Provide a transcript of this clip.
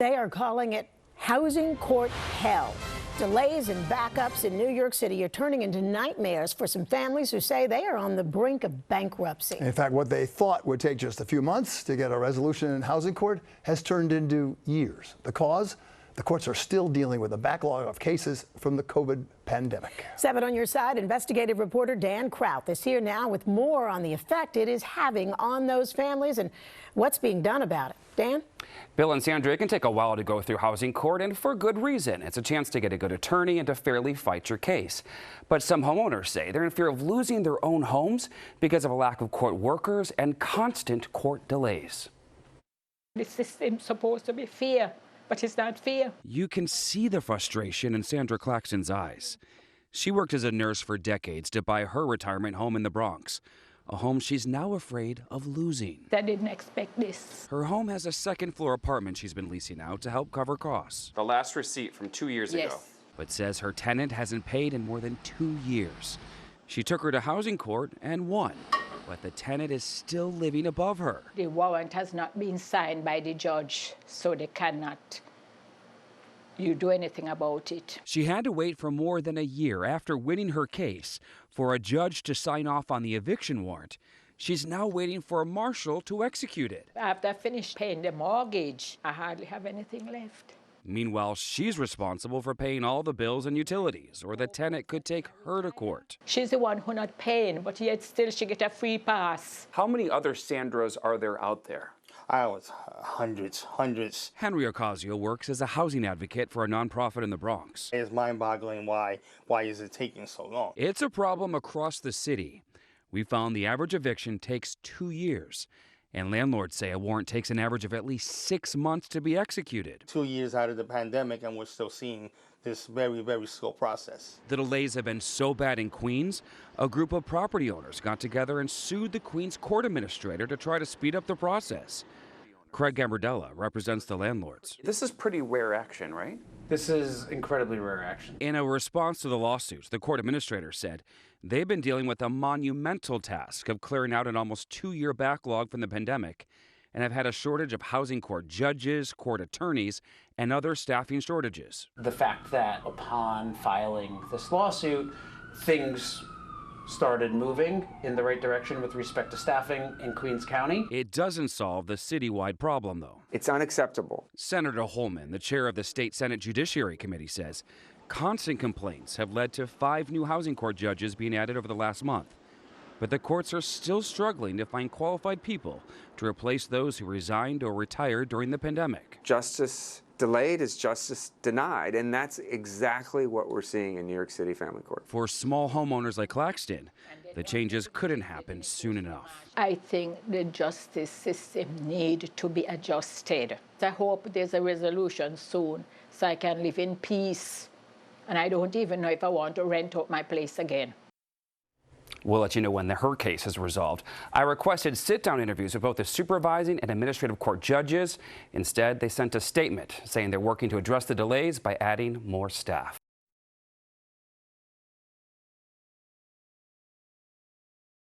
They are calling it housing court hell. Delays and backups in New York City are turning into nightmares for some families who say they are on the brink of bankruptcy. In fact, what they thought would take just a few months to get a resolution in housing court has turned into years. The cause? The courts are still dealing with a backlog of cases from the COVID pandemic. 7 on your side, investigative reporter Dan Krauth is here now with more on the effect it is having on those families and what's being done about it. Dan? Bill and Sandra, it can take a while to go through housing court, and for good reason. It's a chance to get a good attorney and to fairly fight your case. But some homeowners say they're in fear of losing their own homes because of a lack of court workers and constant court delays. The system's supposed to be fair, but it's not fair. You can see the frustration in Sandra Claxton's eyes. She worked as a nurse for decades to buy her retirement home in the Bronx, a home she's now afraid of losing. I didn't expect this. Her home has a second-floor apartment she's been leasing out to help cover costs. The last receipt from 2 years ago. But says her tenant hasn't paid in more than 2 years. She took her to housing court and won, but the tenant is still living above her. The warrant has not been signed by the judge, so they cannot do anything about it. She had to wait for more than a year after winning her case for a judge to sign off on the eviction warrant. She's now waiting for a marshal to execute it. After I finished paying the mortgage, I hardly have anything left. Meanwhile, she's responsible for paying all the bills and utilities, or the tenant could take her to court. She's the one who not paying, but yet still she get a free pass. How many other Sandras are there out there? I was hundreds. Henry Ocasio works as a housing advocate for a nonprofit in the Bronx. It's mind-boggling why is it taking so long? It's a problem across the city. We found the average eviction takes 2 years, and landlords say a warrant takes an average of at least 6 months to be executed. 2 years out of the pandemic, and we're still seeing this very, very slow process. The delays have been so bad in Queens, a group of property owners got together and sued the Queens court administrator to try to speed up the process. Craig Gambardella represents the landlords. This is pretty rare action, right? This is incredibly rare action. In a response to the lawsuits, the court administrator said they've been dealing with a monumental task of clearing out an almost 2-year backlog from the pandemic and have had a shortage of housing court judges, court attorneys, and other staffing shortages. The fact that upon filing this lawsuit, things started moving in the right direction with respect to staffing in Queens County. It doesn't solve the citywide problem, though. It's unacceptable. Senator Holman, the chair of the State Senate Judiciary Committee, says constant complaints have led to 5 new housing court judges being added over the last month. But the courts are still struggling to find qualified people to replace those who resigned or retired during the pandemic. Justice delayed is justice denied, and that's exactly what we're seeing in New York City Family Court. For small homeowners like Claxton, the changes couldn't happen soon enough. I think the justice system needs to be adjusted. I hope there's a resolution soon so I can live in peace. And I don't even know if I want to rent out my place again. We'll let you know when her case is resolved. I requested sit-down interviews with both the supervising and administrative court judges. Instead, they sent a statement saying they're working to address the delays by adding more staff.